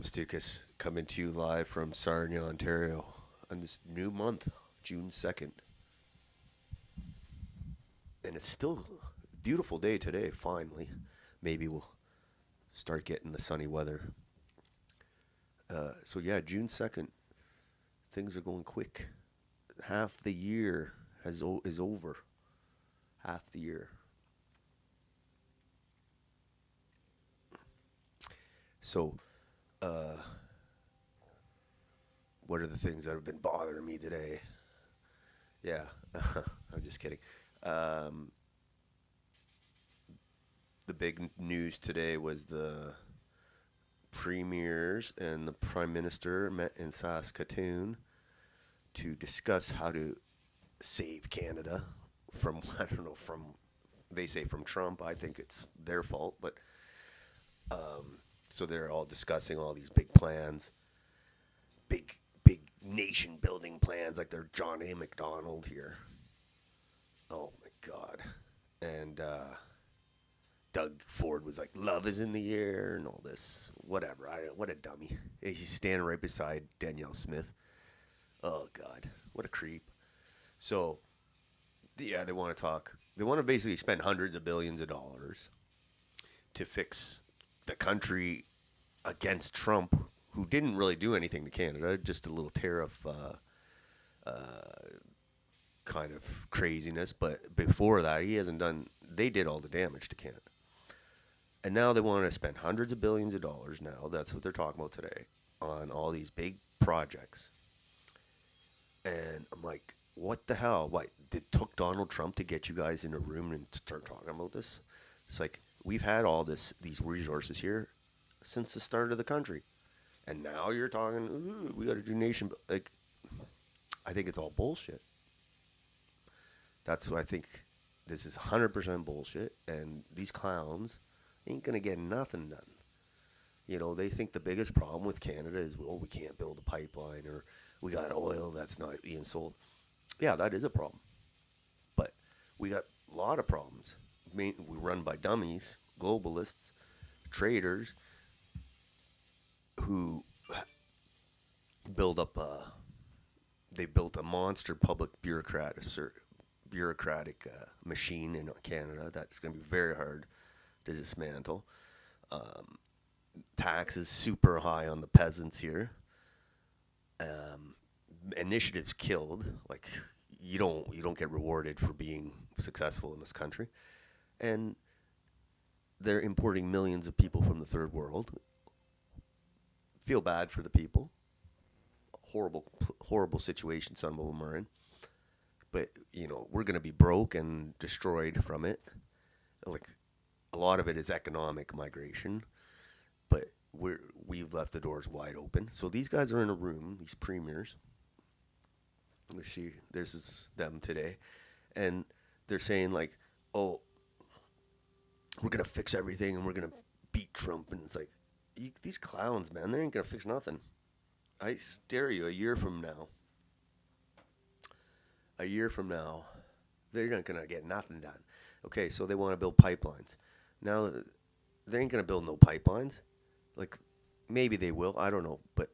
I'm Stoukas, coming to you live from Sarnia, Ontario, on this new month, June 2nd. And it's still a beautiful day today, finally. Maybe we'll start getting the sunny weather. June 2nd, things are going quick. Half the year is over. Half the year. So, uh, what are the things that have been bothering me today? Yeah, I'm just kidding. Um, the big news today was the premiers and the prime minister met in Saskatoon to discuss how to save Canada from, I don't know, they say from Trump. I think it's their fault, but so they're all discussing all these big plans, big nation building plans, like they're John A. McDonald here. Oh my God. And Doug Ford was like, "Love is in the air," and all this. Whatever. What a dummy. He's standing right beside Danielle Smith. Oh God, what a creep. So, yeah, they want to talk. They want to basically spend hundreds of billions of dollars to fix the country against Trump, who didn't really do anything to Canada, just a little tariff kind of craziness. But before that, he hasn't done. They did all the damage to Canada. And now they want to spend hundreds of billions of dollars now, that's what they're talking about today, on all these big projects. And I'm like, what the hell? What, it took Donald Trump to get you guys in a room and start talking about this? It's like, we've had all these resources here since the start of the country. And now you're talking, ooh, we got to do nation. Like, I think it's all bullshit. That's what I think. This is 100% bullshit. And these clowns ain't going to get nothing done. You know, they think the biggest problem with Canada is, well, we can't build a pipeline, or we got oil that's not being sold. Yeah, that is a problem. But we got a lot of problems. We run by dummies, globalists, traders, who built a monster public bureaucratic machine in Canada that's going to be very hard to dismantle. Taxes super high on the peasants here. Initiatives killed. Like, you don't get rewarded for being successful in this country, and they're importing millions of people from the third world. Feel bad for the people. Horrible situation some of them are in. But we're going to be broke and destroyed from it. Like, a lot of it is economic migration, but we've left the doors wide open. So these guys are in a room, these premiers. This is them today, and they're saying like, "Oh, we're gonna fix everything, and we're gonna beat Trump." And it's like, these clowns, man, they ain't gonna fix nothing. I dare you, a year from now, they're not gonna get nothing done. Okay, so they want to build pipelines. Now, they ain't going to build no pipelines. Like, maybe they will. I don't know. But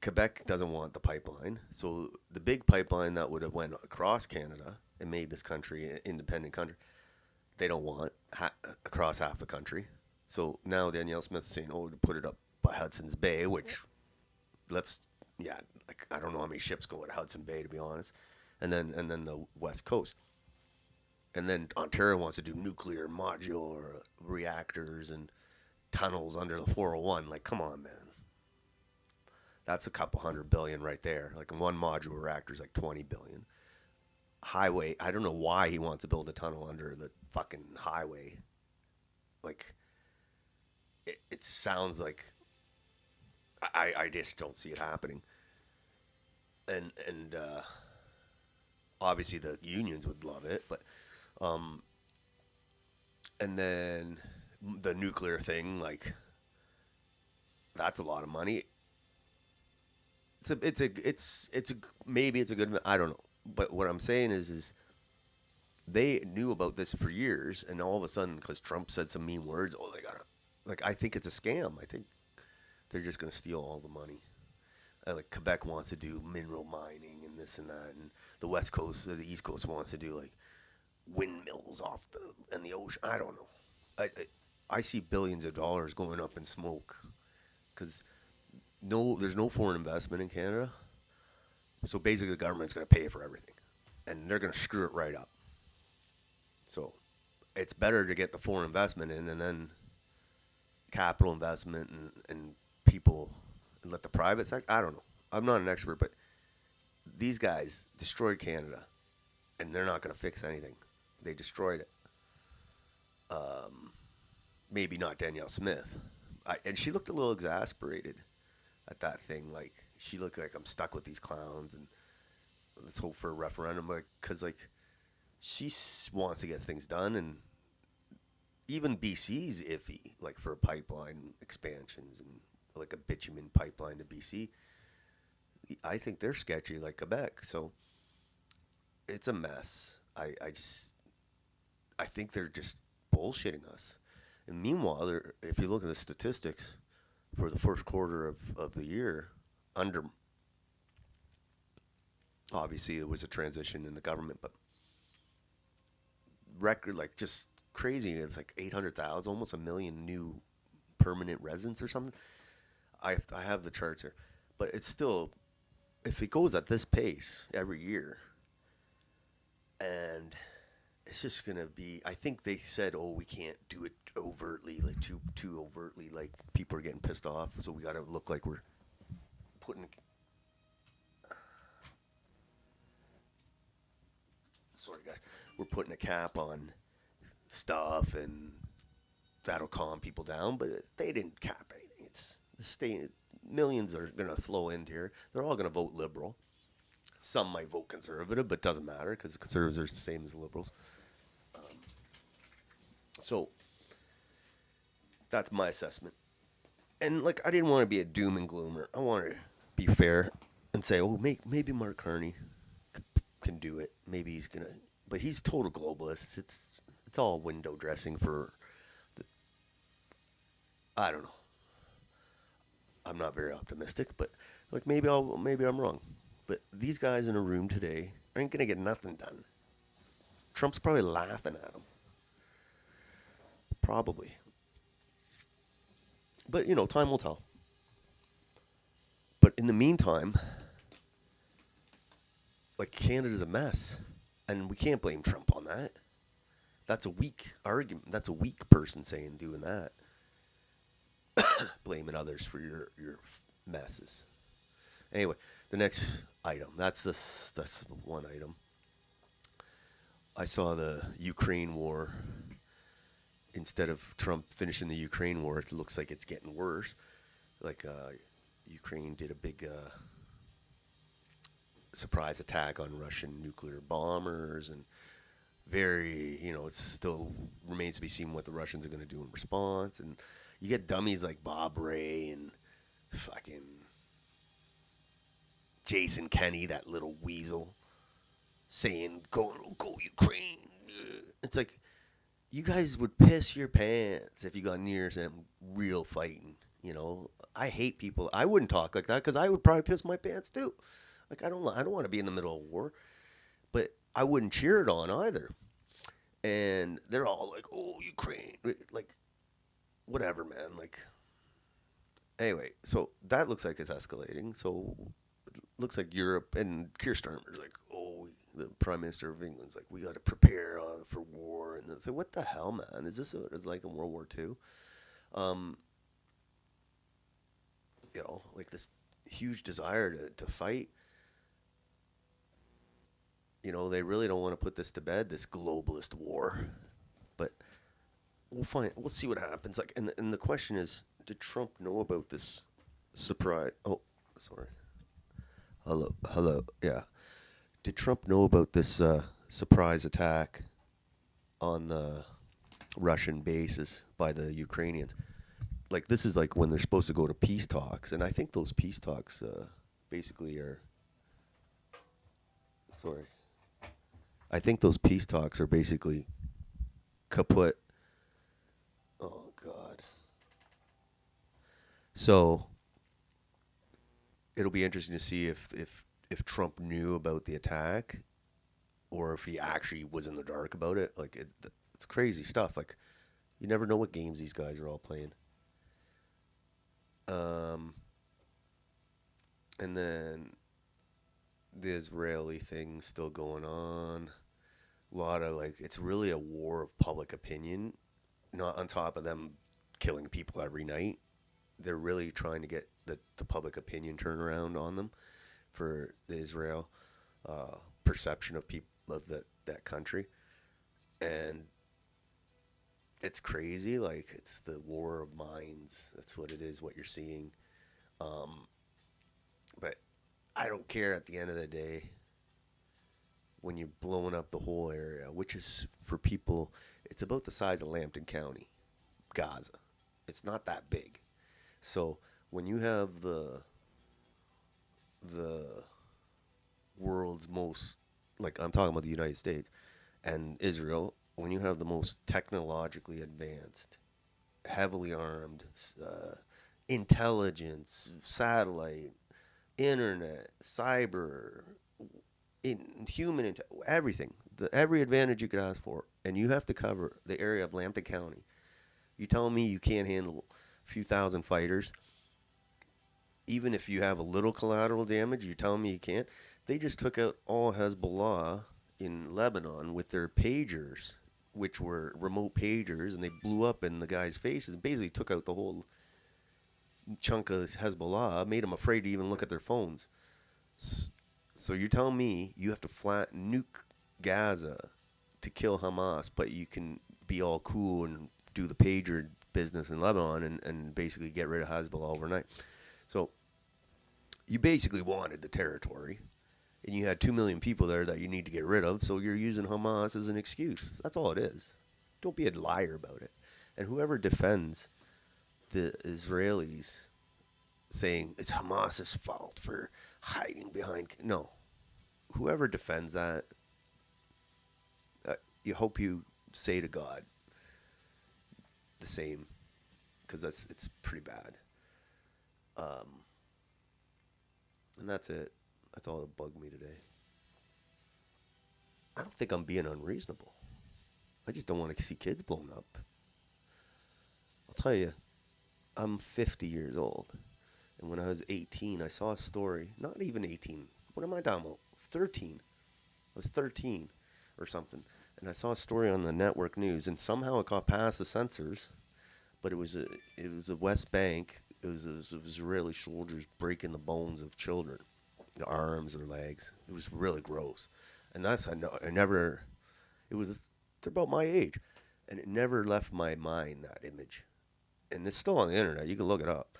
Quebec doesn't want the pipeline. So the big pipeline that would have went across Canada and made this country an independent country, they don't want across half the country. So now Danielle Smith's saying, oh, to put it up by Hudson's Bay, which I don't know how many ships go at Hudson Bay, to be honest. And then the West Coast. And then Ontario wants to do nuclear modular reactors and tunnels under the 401. Like, come on, man. That's a couple $100 billion right there. Like, one modular reactor is like $20 billion. Highway, I don't know why he wants to build a tunnel under the fucking highway. Like, it sounds like I just don't see it happening. And obviously the unions would love it, but and then the nuclear thing, like, that's a lot of money. Maybe it's a good, I don't know. But what I'm saying is they knew about this for years, and all of a sudden, because Trump said some mean words, oh, they gotta Like, I think it's a scam. I think they're just going to steal all the money. Like, Quebec wants to do mineral mining and this and that, and the West Coast or the East Coast wants to do like windmills off the ocean. I don't know. I see billions of dollars going up in smoke because there's no foreign investment in Canada. So basically, the government's going to pay for everything, and they're going to screw it right up. So it's better to get the foreign investment in, and then capital investment and people, and let the private sector. I don't know. I'm not an expert, but these guys destroyed Canada, and they're not going to fix anything. They destroyed it. Maybe not Danielle Smith. And she looked a little exasperated at that thing. Like, she looked like, I'm stuck with these clowns, and let's hope for a referendum. Because, like, she wants to get things done, and even BC's iffy, like, for pipeline expansions and, like, a bitumen pipeline to BC. I think they're sketchy like Quebec. So it's a mess. I think they're just bullshitting us. And meanwhile, if you look at the statistics for the first quarter of the year, obviously it was a transition in the government, but record, like, just crazy. It's like 800,000, almost a million new permanent residents or something. I have the charts here, but it's still, if it goes at this pace every year, and it's just going to be, I think they said, oh, we can't do it overtly, like too overtly, like people are getting pissed off, so we got to look like we're putting, sorry guys, we're putting a cap on stuff, and that'll calm people down, but they didn't cap anything. It's the state, millions are going to flow into here. They're all going to vote Liberal. Some might vote Conservative, but it doesn't matter because the Conservatives are the same as the Liberals. So that's my assessment. And, like, I didn't want to be a doom and gloomer. I wanted to be fair and say, oh, maybe Mark Carney can do it. Maybe he's going to. But he's total globalist. It's all window dressing for I don't know. I'm not very optimistic, but, like, maybe I'm wrong. But these guys in a room today ain't going to get nothing done. Trump's probably laughing at them. Probably. But, time will tell. But in the meantime, like, Canada's a mess. And we can't blame Trump on that. That's a weak argument. That's a weak person doing that. Blaming others for your messes. Anyway, the next item. That's one item. I saw the Ukraine war. Instead of Trump finishing the Ukraine war, it looks like it's getting worse. Like, Ukraine did a big surprise attack on Russian nuclear bombers, and it still remains to be seen what the Russians are going to do in response. And you get dummies like Bob Ray and fucking Jason Kenney, that little weasel, saying, go Ukraine. It's like, you guys would piss your pants if you got near some real fighting, I hate people. I wouldn't talk like that because I would probably piss my pants too. Like, I don't want to be in the middle of war, but I wouldn't cheer it on either. And they're all like, oh, Ukraine. Like, whatever, man. Like, anyway, so that looks like it's escalating. So it looks like Europe, and Keir Starmer's like, oh, the Prime Minister of England's like, we got to prepare for war. And it's like, what the hell, man? Is this what it's like in World War II? Like, this huge desire to fight. They really don't want to put this to bed, this globalist war. But we'll see what happens. Like, and the question is, did Trump know about this surprise? Oh, sorry. Hello. Yeah. Did Trump know about this surprise attack on the Russian bases by the Ukrainians? Like, this is like when they're supposed to go to peace talks, and I think those peace talks basically are. Sorry. I think those peace talks are basically kaput. Oh, God. So it'll be interesting to see if Trump knew about the attack or if he actually was in the dark about it. Like it's crazy stuff. Like you never know what games these guys are all playing. Um, and then the Israeli thing still going on. A lot of like it's really a war of public opinion. Not on top of them killing people every night. They're really trying to get the public opinion turnaround on them for the Israel perception of people of that country, and it's crazy. Like it's the war of minds. That's what it is. What you're seeing, but I don't care at the end of the day when you're blowing up the whole area, which is for people. It's about the size of Lambton County, Gaza. It's not that big. So when you have the world's most, like I'm talking about the United States and Israel, when you have the most technologically advanced, heavily armed, intelligence, satellite, internet, cyber, everything, every advantage you could ask for, and you have to cover the area of Lambton County. You telling me you can't handle a few thousand fighters, even if you have a little collateral damage? You're telling me you can't? They just took out all Hezbollah in Lebanon with their pagers, which were remote pagers, and they blew up in the guy's faces and basically took out the whole chunk of Hezbollah, made them afraid to even look at their phones. So you're telling me you have to flat nuke Gaza to kill Hamas, but you can be all cool and do the pager business in Lebanon and basically get rid of Hezbollah overnight. So you basically wanted the territory, and you had 2 million people there that you need to get rid of, so you're using Hamas as an excuse. That's all it is. Don't be a liar about it. And whoever defends the Israelis saying it's Hamas's fault for hiding behind... No. Whoever defends that, you hope you say to God the same, because it's pretty bad. And that's it. That's all that bugged me today. I don't think I'm being unreasonable. I just don't want to see kids blown up. I'll tell you, I'm 50 years old. And when I was 18, I saw a story. Not even 18. What am I talking about? 13. I was 13 or something. And I saw a story on the network news, and somehow it got past the censors. But it was the West Bank. It was Israeli soldiers breaking the bones of children, the arms or legs. It was really gross. And I never. They're about my age, and it never left my mind, that image. And it's still on the internet. You can look it up.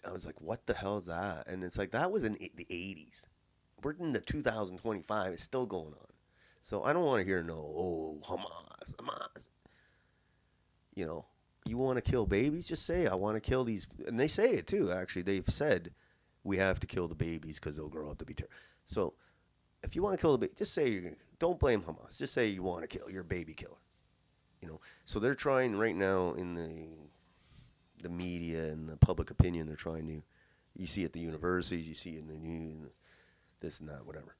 I was like, what the hell is that? And it's like, that was in the 80s. We're in the 2025. It's still going on. So I don't want to hear Hamas. You know, you want to kill babies? Just say, I want to kill these. And they say it too, actually. They've said we have to kill the babies because they'll grow up to be terrorists. So if you want to kill the baby, just say, don't blame Hamas. Just say you want to kill, you're a baby killer. You know, so they're trying right now in the media and the public opinion. They're trying to, you see at the universities, you see in the news, this and that, whatever.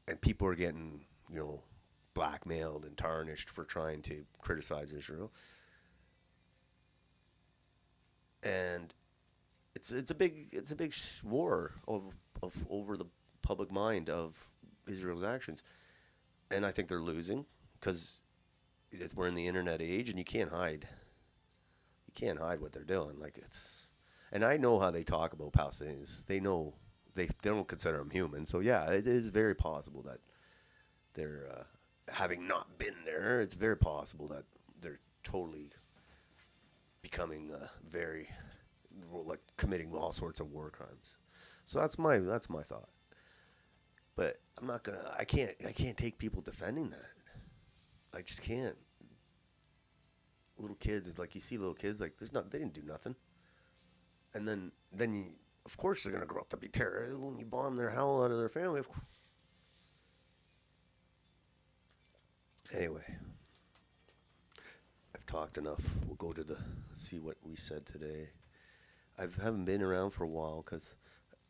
And people are getting, blackmailed and tarnished for trying to criticize Israel. And it's a big war of over the public mind of Israel's actions. And I think they're losing because we're in the internet age, and you can't hide. You can't hide what they're doing. And I know how they talk about Palestinians. They know they don't consider them human. So yeah, it is very possible that they're having not been there. It's very possible that they're totally becoming committing all sorts of war crimes. So that's my thought. But I can't take people defending that. I just can't. Little kids, it's like you see little kids, like they didn't do nothing. And then you, of course they're gonna grow up to be terrorists when you bomb their hell out of their family. Anyway, I've talked enough. We'll go to the see what we said today. I haven't been around for a while because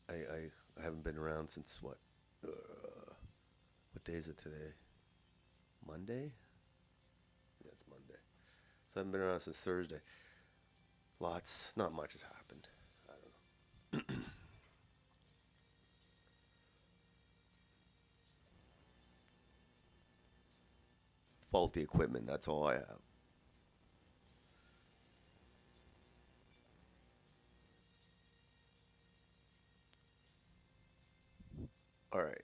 I haven't been around since what day is it today? Monday? Yeah, it's Monday. So I haven't been around since Thursday. Not much has happened. I don't know. Faulty equipment, that's all I have. All right.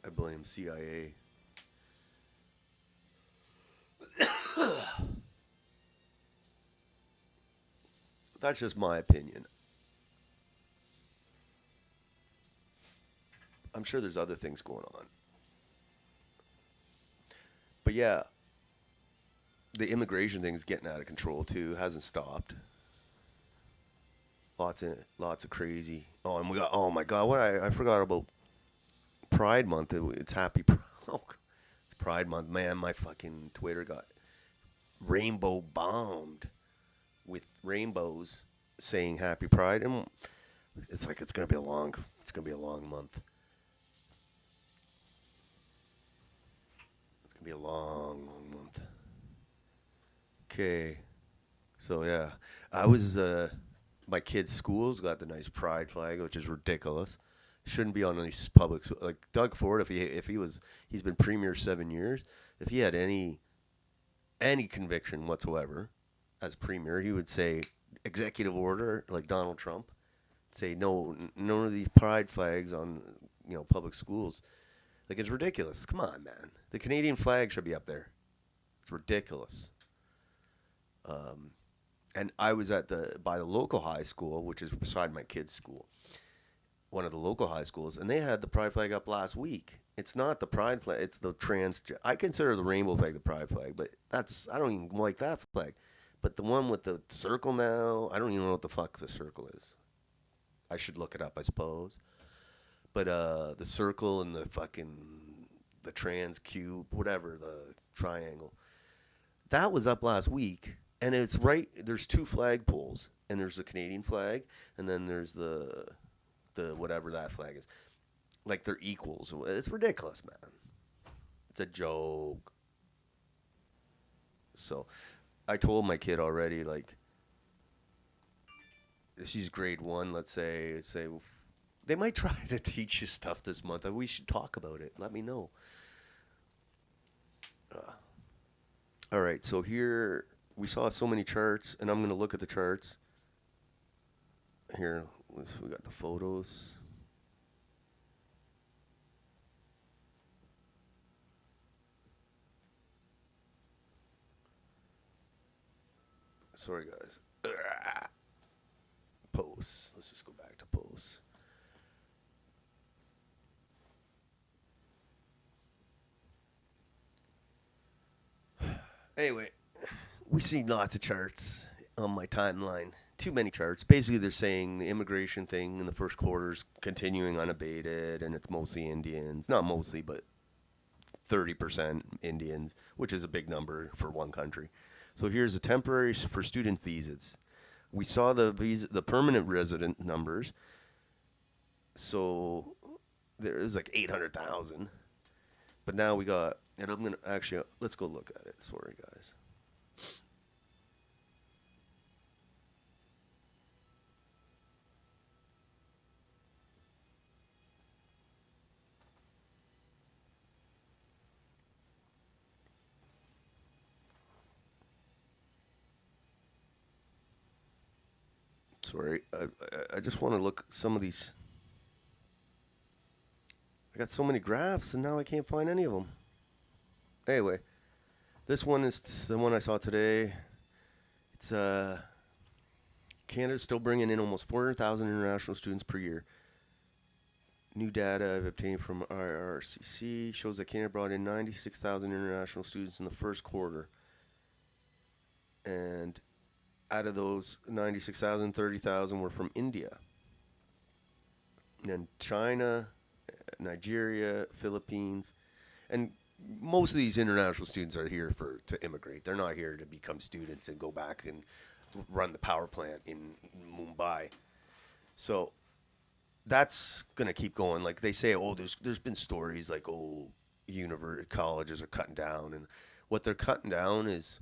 I blame CIA. That's just my opinion. I'm sure there's other things going on. But yeah, the immigration thing's getting out of control too. Hasn't stopped. Lots of crazy. Oh, and we got. Oh my God, I forgot about Pride Month. It's happy. Oh, it's Pride Month, man. My fucking Twitter got rainbow bombed with rainbows saying Happy Pride, and it's like it's gonna be a long month. It's gonna be a long month. Okay, so yeah, I was my kids' schools got the nice pride flag, which is ridiculous. Shouldn't be on these like Doug Ford. He's been premier 7 years. If he had any conviction whatsoever as premier, he would say executive order like Donald Trump. Say no, none of these pride flags on public schools. Like it's ridiculous. Come on, man. The Canadian flag should be up there. It's ridiculous. Um, and I was by the local high school, which is beside my kids' school, one of the local high schools, and they had the pride flag up last week. It's not the pride flag; it's the trans. I consider the rainbow flag the pride flag, but I don't even like that flag. But the one with the circle now, I don't even know what the fuck the circle is. I should look it up, I suppose. But the circle and the trans cube, whatever the triangle, that was up last week, and it's right. There's two flag poles, and there's the Canadian flag, and then there's the whatever that flag is. Like they're equals. It's ridiculous, man. It's a joke. So, I told my kid already. Like, she's grade 1. Let's say they might try to teach you stuff this month. We should talk about it. Let me know. Uh, all right. So here we saw so many charts, and I'm gonna look at the charts. Here we got the photos. Sorry, guys. Posts. Let's just go back to posts. Anyway, we see lots of charts on my timeline. Too many charts. Basically, they're saying the immigration thing in the first quarter is continuing unabated, and it's mostly Indians. Not mostly, but 30% Indians, which is a big number for one country. So here's the temporary for student visas. We saw the permanent resident numbers. So there is like 800,000. But now we got, and I'm going to actually, let's go look at it. Sorry, guys. Sorry, I just want to look some of these. I got so many graphs, and now I can't find any of them. Anyway, this one is the one I saw today. It's Canada's still bringing in almost 400,000 international students per year. New data I've obtained from IRCC shows that Canada brought in 96,000 international students in the first quarter. And out of those 96,000, 30,000 were from India. then China, Nigeria, Philippines, and most of these international students are here to immigrate. They're not here to become students and go back and run the power plant in Mumbai. So that's gonna keep going. Like they say, oh, there's been stories like, oh, university colleges are cutting down, and what they're cutting down is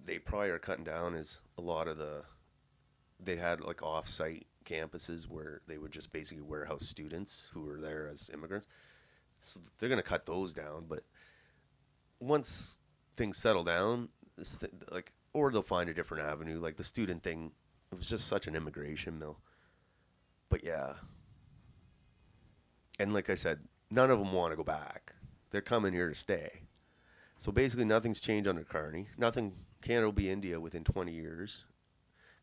they probably are cutting down is a lot of they had like off-site campuses where they would just basically warehouse students who were there as immigrants. So they're gonna cut those down, but once things settle down, like, or they'll find a different avenue. Like the student thing, it was just such an immigration mill. But yeah, and like I said, none of them want to go back. They're coming here to stay. So basically, nothing's changed under Carney. Nothing. Canada will be India within 20 years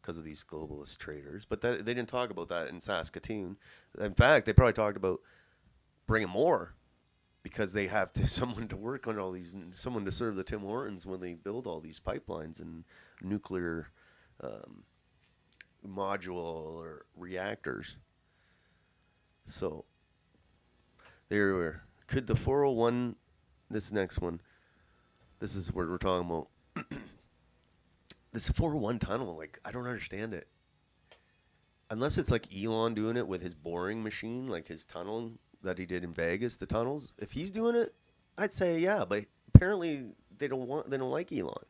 because of these globalist traders. But they didn't talk about that in Saskatoon. In fact, they probably talked about bringing more because they have someone to work on all these, someone to serve the Tim Hortons when they build all these pipelines and nuclear module or reactors. So there we were. Could the 401, this next one, this is what we're talking about. This 401 tunnel, like, I don't understand it. Unless it's like Elon doing it with his boring machine, like his tunnel that he did in Vegas, the tunnels. If he's doing it, I'd say yeah, but apparently they don't like Elon.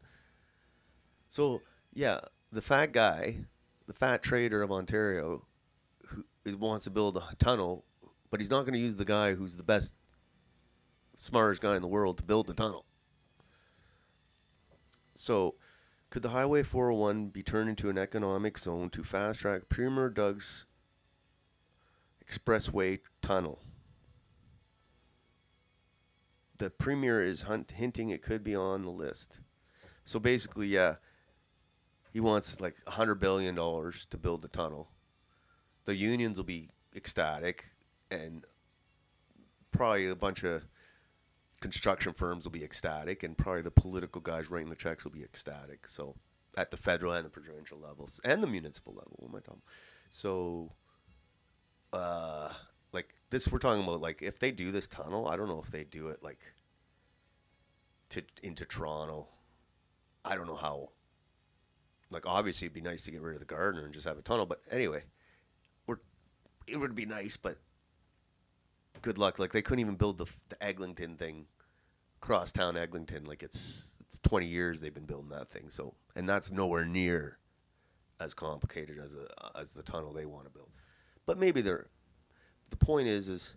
So yeah, the fat guy, the fat trader of Ontario, who wants to build a tunnel, but he's not going to use the guy who's the best, smartest guy in the world to build the tunnel. So, could the Highway 401 be turned into an economic zone to fast track Premier Doug's Expressway tunnel? The Premier is hinting it could be on the list. So basically, yeah, he wants like $100 billion to build the tunnel. The unions will be ecstatic, and probably a bunch of construction firms will be ecstatic, and probably the political guys writing the checks will be ecstatic. So at the federal and the provincial levels and the municipal level, what am I talking about? So like this, we're talking about, like, if they do this tunnel, I don't know if they do it like into Toronto. I don't know how. Like, obviously it'd be nice to get rid of the Gardner and just have a tunnel, but anyway, it would be nice, but good luck. Like, they couldn't even build the Eglinton thing, crosstown Eglinton. Like, it's 20 years they've been building that thing. So, and that's nowhere near as complicated as the tunnel they want to build. But maybe the point is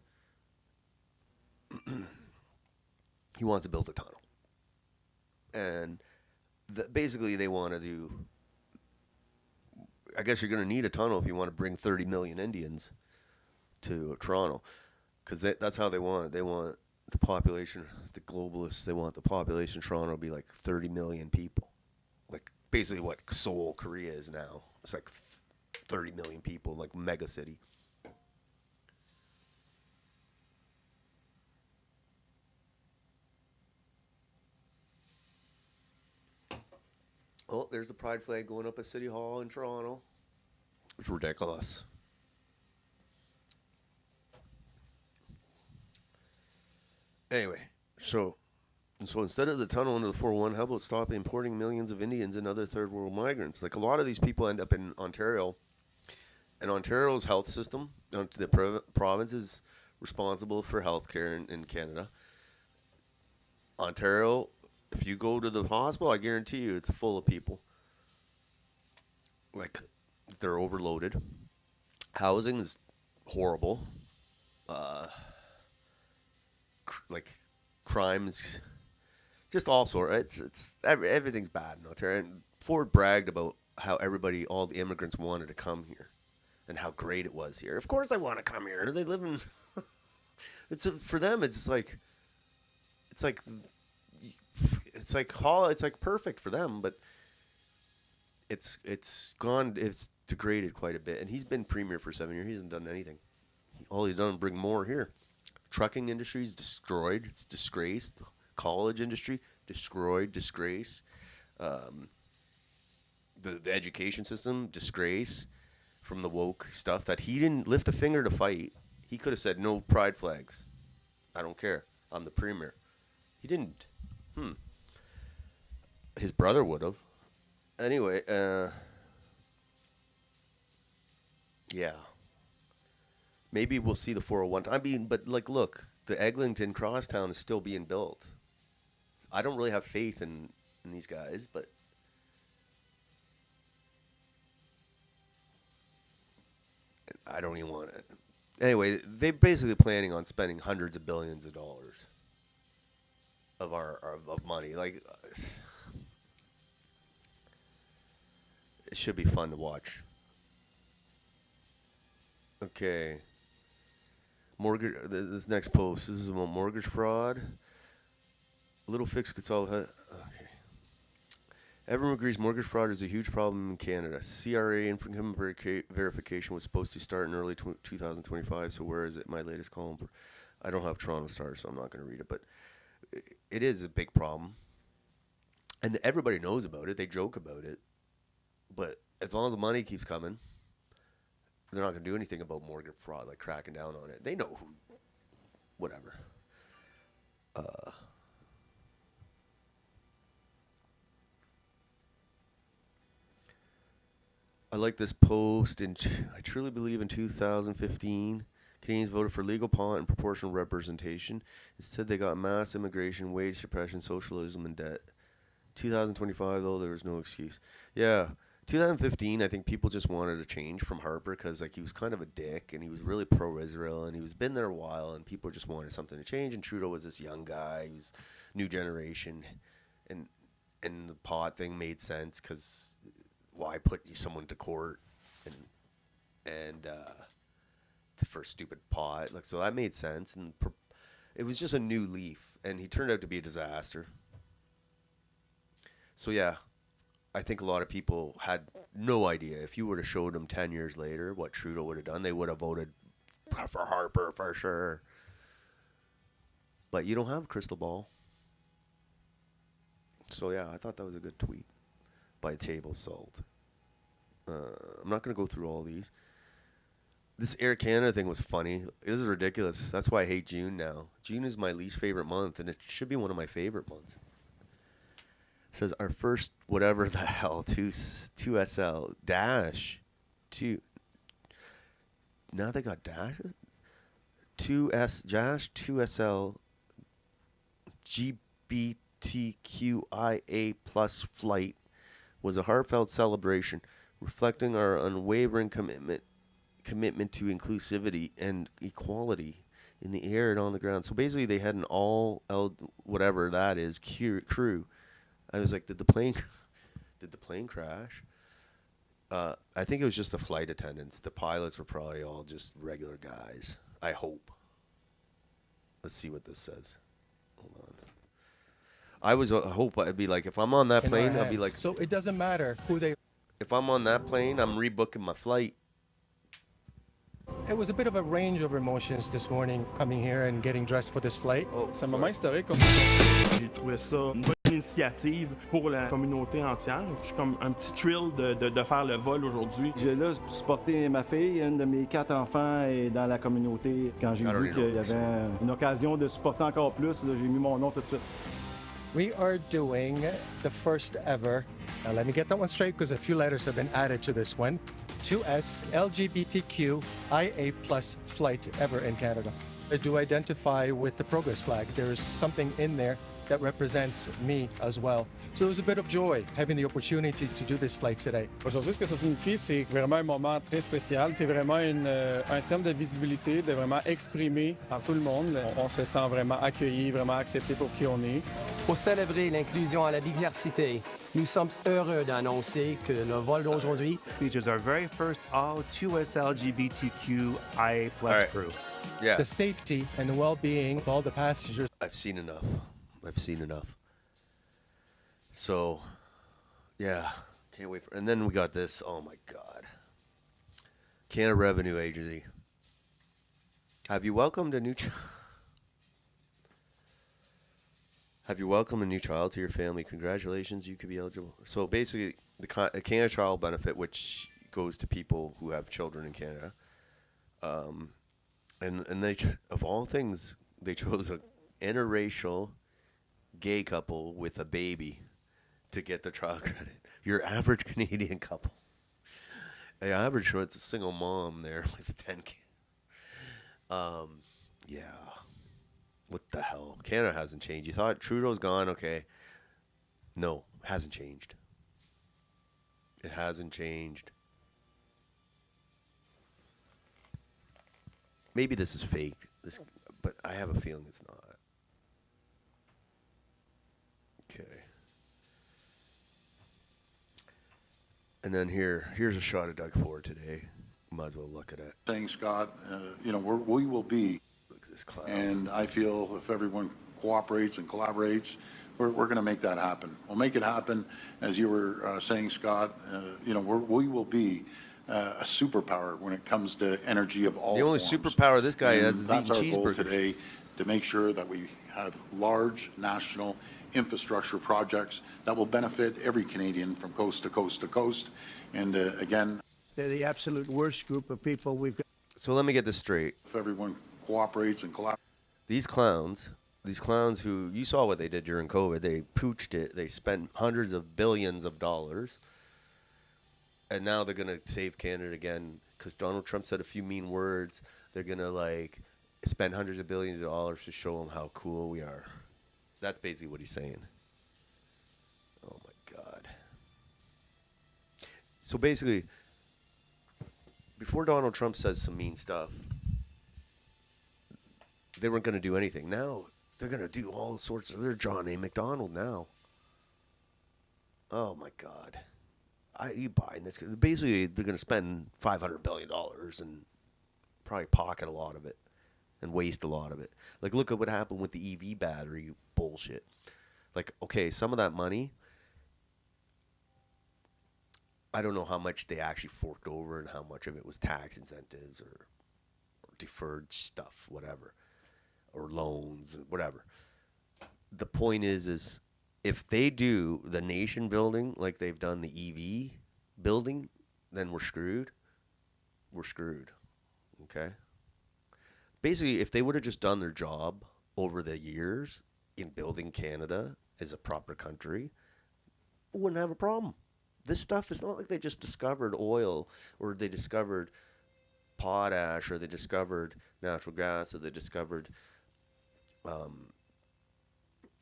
he wants to build a tunnel, and basically they want to do. I guess you're going to need a tunnel if you want to bring 30 million Indians to Toronto, because that's how they want it. They want the population, the globalists, they want the population of Toronto to be like 30 million people. Like basically what Seoul, Korea is now. It's like 30 million people, like mega city. Oh, there's the pride flag going up at City Hall in Toronto. It's ridiculous. Anyway, so instead of the tunnel under the 401, how about stop importing millions of Indians and other third world migrants? Like, a lot of these people end up in Ontario, and Ontario's health system, the province is responsible for healthcare in Canada. Ontario, if you go to the hospital, I guarantee you it's full of people. Like, they're overloaded. Housing is horrible. Like, crimes, just all sorts. Everything's bad in Ontario. And Ford bragged about how all the immigrants wanted to come here, and how great it was here. Of course, they want to come here. They live in. For them, it's like perfect for them, but it's degraded quite a bit. And he's been premier for 7 years. He hasn't done anything. All he's done is bring more here. Trucking industry is destroyed. It's disgraced. College industry destroyed, disgrace. The education system, disgrace. from the woke stuff that he didn't lift a finger to fight. He could have said no pride flags. I don't care. I'm the premier. He didn't. His brother would have. Anyway, yeah. Maybe we'll see the 401. I mean, but like, look, the Eglinton Crosstown is still being built. I don't really have faith in these guys, but I don't even want it. Anyway, they're basically planning on spending hundreds of billions of dollars of money. Like, it should be fun to watch. Okay. Mortgage. This next post. This is about mortgage fraud. A little fix could solve. Okay. Everyone agrees mortgage fraud is a huge problem in Canada. CRA income verification was supposed to start in early 2025. So where is it? My latest column. I don't have Toronto Star, so I'm not going to read it. But it is a big problem, and everybody knows about it. They joke about it, but as long as the money keeps coming, they're not going to do anything about mortgage fraud, like cracking down on it. They know who, whatever. I like this post. I truly believe in 2015, Canadians voted for legal pot and proportional representation. Instead, they got mass immigration, wage suppression, socialism, and debt. 2025, though, there was no excuse. Yeah. 2015, I think people just wanted a change from Harper because like he was kind of a dick and he was really pro-Israel and he was been there a while and people just wanted something to change. And Trudeau was this young guy, he was new generation, and the pot thing made sense because why put someone to court and for stupid pot? Like, so that made sense, and it was just a new leaf, and he turned out to be a disaster. So yeah. I think a lot of people had no idea. If you would have showed them 10 years later what Trudeau would have done, they would have voted for Harper for sure. But you don't have a crystal ball. So, yeah, I thought that was a good tweet by Table Salt. I'm not going to go through all these. This Air Canada thing was funny. This is ridiculous. That's why I hate June now. June is my least favorite month, and it should be one of my favorite months. Says our first whatever the hell 2SL dash 2. Now they got dashes. 2SL GBTQIA plus flight was a heartfelt celebration, reflecting our unwavering commitment to inclusivity and equality in the air and on the ground. So basically, they had an whatever that is crew. I was like, did the plane crash? I think it was just the flight attendants. The pilots were probably all just regular guys. I hope. Let's see what this says. Hold on. I hope I'd be like, if I'm on that plane, I'd be like. So it doesn't matter who they. If I'm on that plane, I'm rebooking my flight. It was a bit of a range of emotions this morning coming here and getting dressed for this flight. C'est un moment historique. J'ai trouvé ça une bonne initiative pour la communauté entière. Je suis comme un petit thrill de faire le vol aujourd'hui. J'ai là pour supporter ma fille, une de mes 4 enfants est dans la communauté. Quand j'ai vu qu'il y avait une occasion de supporter encore plus, là, j'ai mis mon nom tout de suite. We are doing the first ever, now let me get that one straight because a few letters have been added to this one, 2S LGBTQIA plus flight ever in Canada. I do identify with the progress flag. There's something in there that represents me as well. So it was a bit of joy having the opportunity to do this flight today. Aujourd'hui, ce que ça signifie, c'est vraiment un moment très spécial. C'est vraiment un terme de visibilité, de vraiment exprimer par tout le monde. On se sent vraiment accueilli, vraiment accepté pour qui on est. Pour célébrer l'inclusion et la diversité, nous sommes heureux d'annoncer que le vol d'aujourd'hui features our very first all 2S LGBTQIA plus crew. Yeah. The safety and the well-being of all the passengers. I've seen enough. So, yeah, can't wait and then we got this. Oh my God, Canada Revenue Agency. Have you welcomed a new child to your family? Congratulations, you could be eligible. So basically, the Canada Child Benefit, which goes to people who have children in Canada. And they, of all things, they chose a interracial gay couple with a baby to get the child credit. Your average Canadian couple. The average, it's a single mom there with 10 kids. Yeah. What the hell? Canada hasn't changed. You thought Trudeau's gone? Okay. No, hasn't changed. It hasn't changed. Maybe this is fake, but I have a feeling it's not. Okay. And then here's a shot of Doug Ford today. Might as well look at it. Saying, Scott, we will be. Look at this cloud. And I feel if everyone cooperates and collaborates, we're going to make that happen. We'll make it happen, as you were saying, Scott. We will be a superpower when it comes to energy of all The only forms. superpower this guy has is That's eating our goal cheeseburgers. today, to make sure that we have large national infrastructure projects that will benefit every Canadian from coast to coast to coast. And again, they're the absolute worst group of people we've got. So let me get this straight. if everyone cooperates and collaborates. These clowns who, you saw what they did during COVID. They pooched it. They spent hundreds of billions of dollars. And now they're going to save Canada again because Donald Trump said a few mean words. They're going to spend hundreds of billions of dollars to show them how cool we are. That's basically what he's saying. Oh my God. So basically, before Donald Trump says some mean stuff, they weren't going to do anything. Now they're going to do all sorts of. They're John A. McDonald now. Oh my God. You buying this? Basically, they're going to spend $500 billion and probably pocket a lot of it and waste a lot of it. Like, look at what happened with the EV battery bullshit. Like, okay, some of that money, I don't know how much they actually forked over and how much of it was tax incentives or deferred stuff, whatever, or loans, whatever. The point is if they do the nation building like they've done the EV building, then we're screwed. We're screwed. Okay? Basically, if they would have just done their job over the years in building Canada as a proper country, we wouldn't have a problem. This stuff is not like they just discovered oil or they discovered potash or they discovered natural gas or they discovered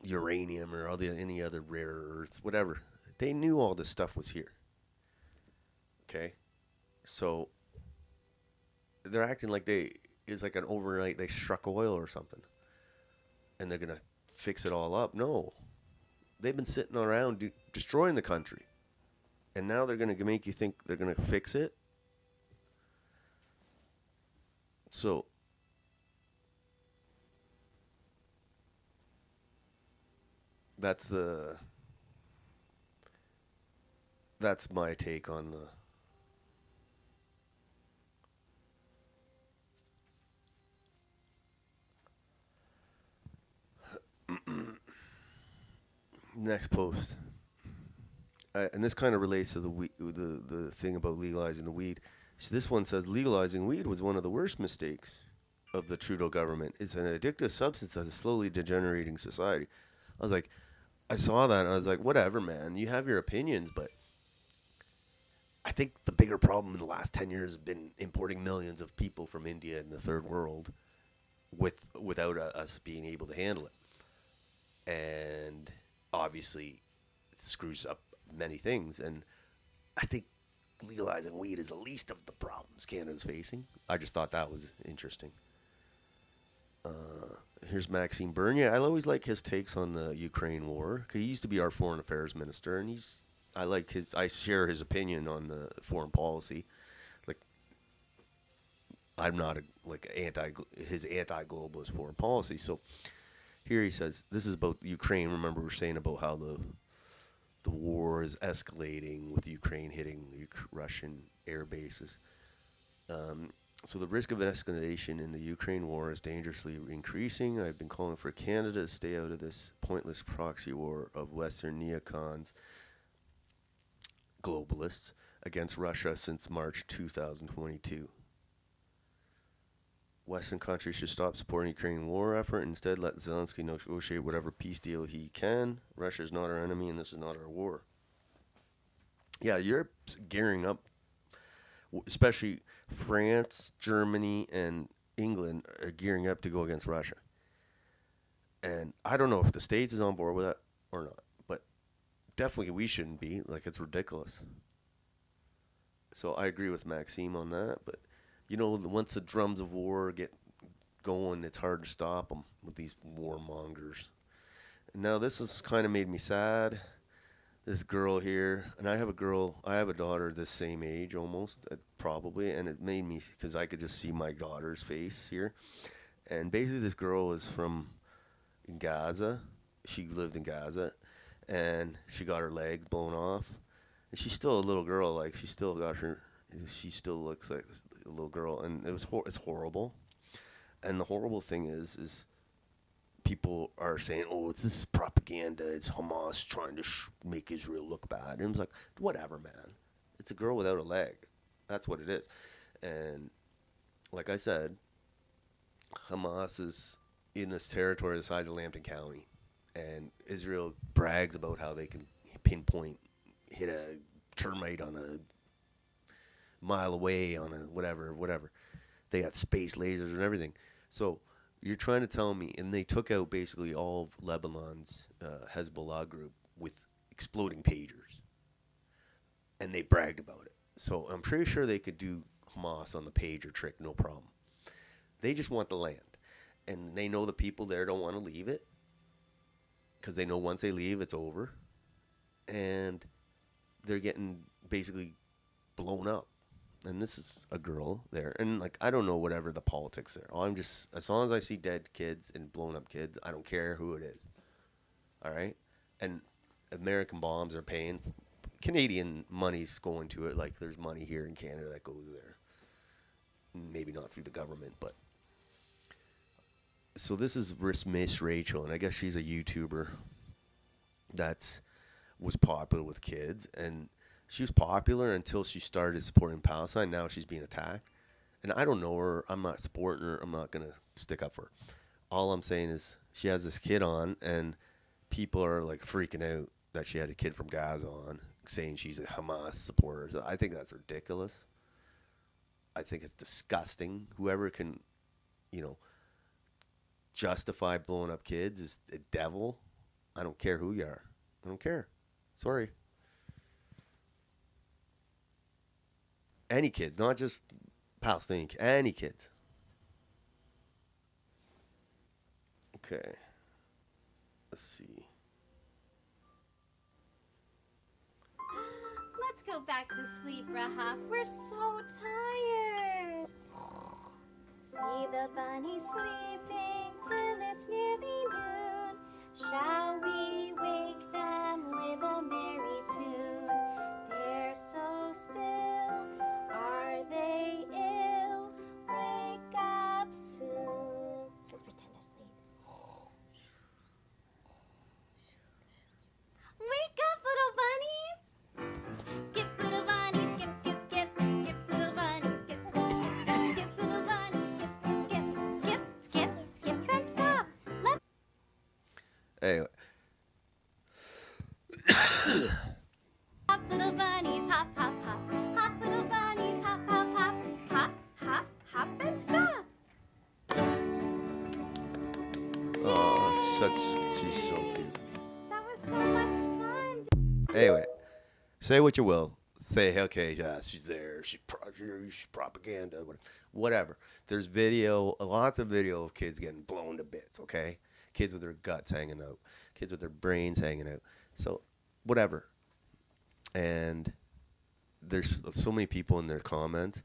uranium or any other rare earths, whatever. They knew all this stuff was here. Okay? So they're acting like it's like an overnight, they struck oil or something. And they're going to fix it all up. No. They've been sitting around destroying the country. And now they're going to make you think they're going to fix it. So that's my take on the next post. And this kind of relates to the thing about legalizing the weed. So this one says legalizing weed was one of the worst mistakes of the Trudeau government. It's an addictive substance that is slowly degenerating society. I saw that and I was like, whatever, man. You have your opinions, but I think the bigger problem in the last 10 years has been importing millions of people from India and the third world without us being able to handle it. And obviously it screws up many things. And I think legalizing weed is the least of the problems Canada's facing. I just thought that was interesting. Here's Maxime Bernier. I always like his takes on the Ukraine war. He used to be our foreign affairs minister, and I share his opinion on the foreign policy. Like, I'm not his anti-globalist foreign policy. So here he says, this is about Ukraine. Remember, we were saying about how the war is escalating with Ukraine hitting Russian air bases. So the risk of an escalation in the Ukraine war is dangerously increasing. I've been calling for Canada to stay out of this pointless proxy war of Western neocons, globalists, against Russia since March 2022. Western countries should stop supporting Ukrainian war effort and instead let Zelensky negotiate whatever peace deal he can. Russia is not our enemy and this is not our war. Yeah, Europe's gearing up, especially France, Germany, and England are gearing up to go against Russia. And I don't know if the States is on board with that or not, but definitely we shouldn't be. Like, it's ridiculous. So I agree with Maxime on that, but you know, once the drums of war get going, it's hard to stop them with these warmongers. Now, this has kind of made me sad. This girl here, and I have a daughter this same age almost, probably, and it made me, because I could just see my daughter's face here. And basically, this girl is from Gaza. She lived in Gaza, and she got her leg blown off. And she's still a little girl, like, she still looks like a little girl, and it's horrible. And the horrible thing is people are saying, oh, it's this propaganda, it's Hamas trying to make Israel look bad. And it's like, whatever, man. It's a girl without a leg. That's what it is. And like I said, Hamas is in this territory the size of Lambton County. And Israel brags about how they can hit a termite on a mile away on a whatever. They got space lasers and everything. So you're trying to tell me, and they took out basically all of Lebanon's Hezbollah group with exploding pagers. And they bragged about it. So I'm pretty sure they could do Hamas on the pager trick, no problem. They just want the land. And they know the people there don't want to leave it. Because they know once they leave, it's over. And they're getting basically blown up. And this is a girl there. And, like, I don't know whatever the politics there. As long as I see dead kids and blown up kids, I don't care who it is. All right? And American bombs are paying. Canadian money's going to it. Like, there's money here in Canada that goes there. Maybe not through the government, but. So this is Miss Rachel, and I guess she's a YouTuber was popular with kids. And she was popular until she started supporting Palestine. Now she's being attacked. And I don't know her. I'm not supporting her. I'm not going to stick up for her. All I'm saying is she has this kid on, and people are, like, freaking out that she had a kid from Gaza on, saying she's a Hamas supporter. So I think that's ridiculous. I think it's disgusting. Whoever can, justify blowing up kids is a devil. I don't care who you are. I don't care. Sorry. Any kids, not just Palestinian, any kids. Okay. Let's see. Let's go back to sleep, Rahaf. We're so tired. See the bunny sleeping till it's nearly noon. Shall we wake them with a merry tune? They're so still. Are they ill? Wake up soon. Let's pretend to sleep. Wake up, little bunnies! Skip, little bunny, skip, skip, skip. Skip, little bunny, skip. Skip, little bunny, skip, skip, skip. Skip, skip, skip, and stop. Let's... Anyway. Hop, little bunnies, hop, hop, hop. Hop, little bunnies, hop, hop, hop. Hop, hop, hop, and stop. Oh, she's so cute. That was so much fun. Anyway, say what you will. Say, okay, yeah, she's there. She's propaganda. Whatever. There's lots of video of kids getting blown to bits, okay? Kids with their guts hanging out. Kids with their brains hanging out. So, whatever. And there's so many people in their comments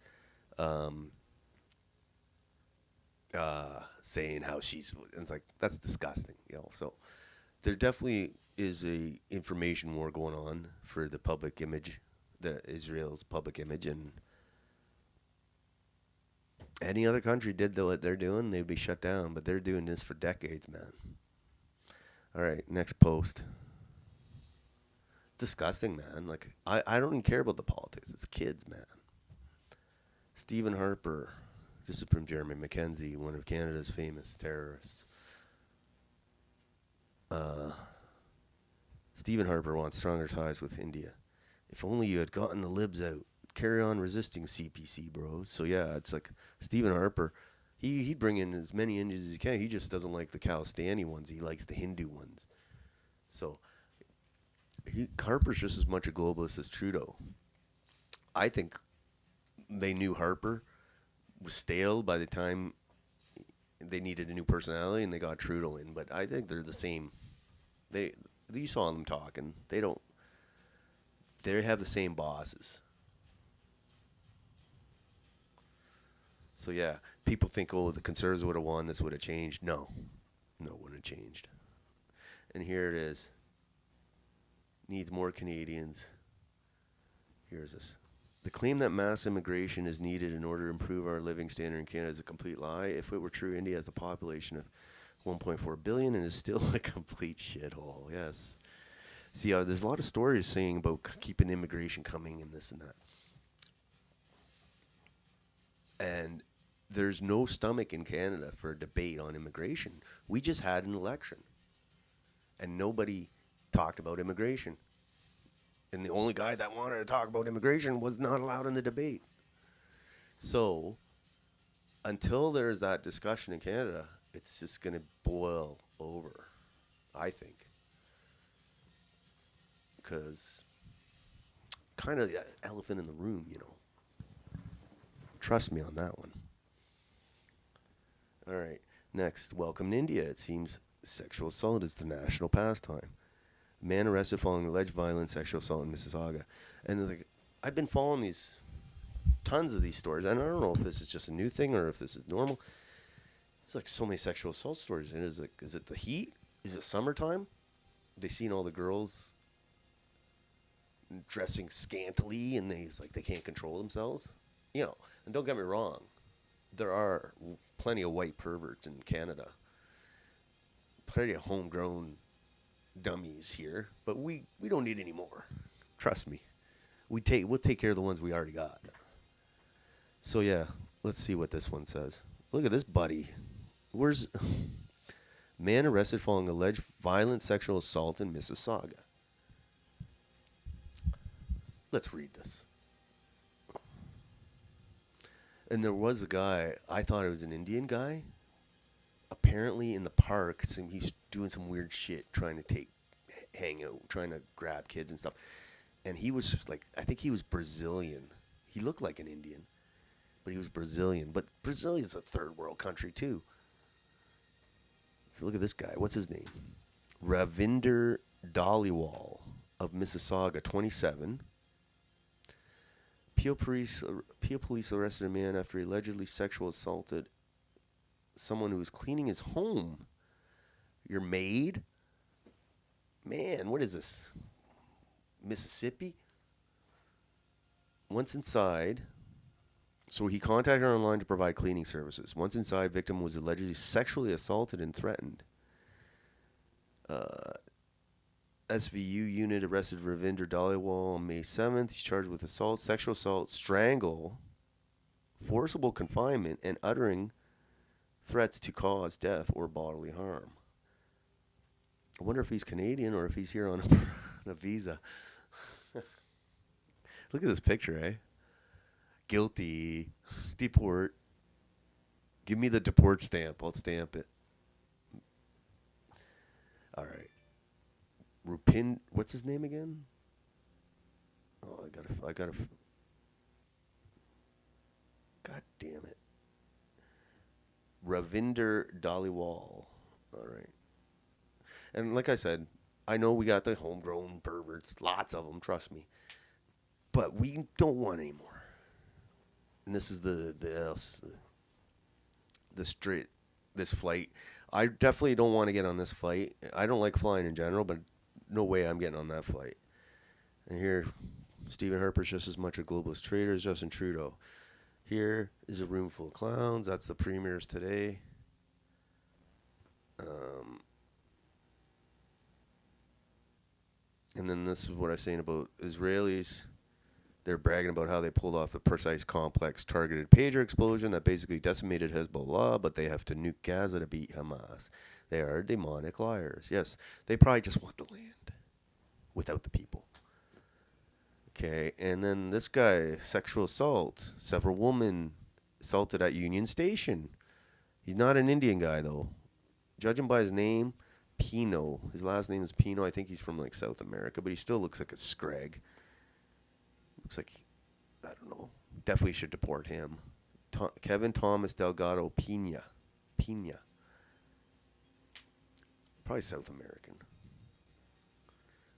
saying how and it's like, that's disgusting, So there definitely is a information war going on for the public image, Israel's public image, and any other country did what they're doing, they'd be shut down. But they're doing this for decades, man. All right, next post. disgusting, man. Like, I don't even care about the politics. It's kids, man. Stephen Harper. This is from Jeremy Mackenzie, one of Canada's famous terrorists. Stephen Harper wants stronger ties with India. If only you had gotten the libs out. Carry on resisting CPC, bros. So yeah, it's like Stephen Harper, he'd bring in as many Indians as he can. He just doesn't like the Khalistani ones. He likes the Hindu ones. So Harper's just as much a globalist as Trudeau. I think they knew Harper was stale by the time they needed a new personality, and they got Trudeau in. But I think they're the same. You saw them talking. They have the same bosses. So yeah, people think, oh, the Conservatives would have won, this would have changed. No, it wouldn't have changed. And here it is. Needs more Canadians. Here's this. The claim that mass immigration is needed in order to improve our living standard in Canada is a complete lie. If it were true, India has a population of 1.4 billion and is still a complete shithole. Yes. See, there's a lot of stories saying about keeping immigration coming and this and that. And there's no stomach in Canada for a debate on immigration. We just had an election. And nobody talked about immigration. And the only guy that wanted to talk about immigration was not allowed in the debate. So, until there's that discussion in Canada, it's just going to boil over, I think. Because kind of the elephant in the room, you know. Trust me on that one. All right. Next, welcome to India. It seems sexual assault is the national pastime. Man arrested following alleged violent sexual assault in Mississauga. And like, I've been following tons of these stories. And I don't know if this is just a new thing or if this is normal. It's like so many sexual assault stories. And is it the heat? Is it summertime? They seen all the girls dressing scantily and they can't control themselves. You know, and don't get me wrong, there are plenty of white perverts in Canada. Plenty of homegrown dummies here, but we don't need any more. Trust me. We'll take care of the ones we already got. So yeah, let's see what this one says. Look at this buddy. Where's man arrested following alleged violent sexual assault in Mississauga? Let's read this. And there was a guy, I thought it was an Indian guy. Apparently in the park, he's doing some weird shit, trying to hang out, trying to grab kids and stuff. And he was just I think he was Brazilian. He looked like an Indian, but he was Brazilian. But Brazil is a third world country too. So look at this guy. What's his name? Ravinder Dhaliwal of Mississauga, 27. Peel police arrested a man after he allegedly sexual assaulted someone who was cleaning his home. Your maid? Man, what is this? Mississippi? Once inside, so he contacted her online to provide cleaning services. Once inside, victim was allegedly sexually assaulted and threatened. SVU unit arrested Ravinder Dhaliwal on May 7th. He's charged with assault, sexual assault, strangle, forcible confinement, and uttering threats to cause death or bodily harm. I wonder if he's Canadian or if he's here on a visa. Look at this picture, eh? Guilty. Deport. Give me the deport stamp. I'll stamp it. All right. Rupin, what's his name again? Oh, I gotta. God damn it. Ravinder Dhaliwal. All right. And like I said, I know we got the homegrown perverts, lots of them, trust me. But we don't want any more. And this is this flight. I definitely don't want to get on this flight. I don't like flying in general, but no way I'm getting on that flight. And here, Stephen Harper's just as much a globalist traitor as Justin Trudeau. Here is a room full of clowns. That's the premiers today. And then this is what I was saying about Israelis. They're bragging about how they pulled off a precise, complex, targeted pager explosion that basically decimated Hezbollah, but they have to nuke Gaza to beat Hamas. They are demonic liars. Yes, they probably just want the land without the people. Okay, and then this guy, sexual assault. Several women assaulted at Union Station. He's not an Indian guy, though. Judging by his name, Pino. His last name is Pino. I think he's from, like, South America, but he still looks like a scrag. Looks like, I don't know. Definitely should deport him. Kevin Thomas Delgado Pina. Probably South American.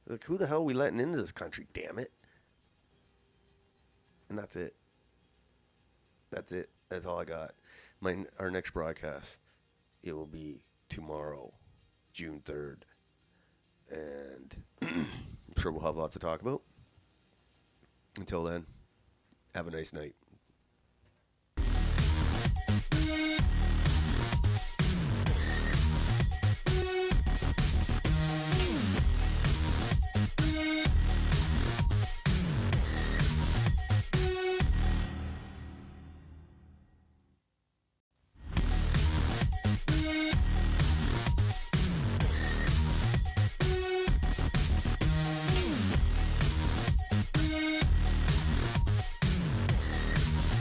Like, who the hell are we letting into this country, damn it? And that's it. That's it. That's all I got. Our next broadcast, it will be tomorrow, June 3rd. And I'm sure we'll have lots to talk about. Until then, have a nice night.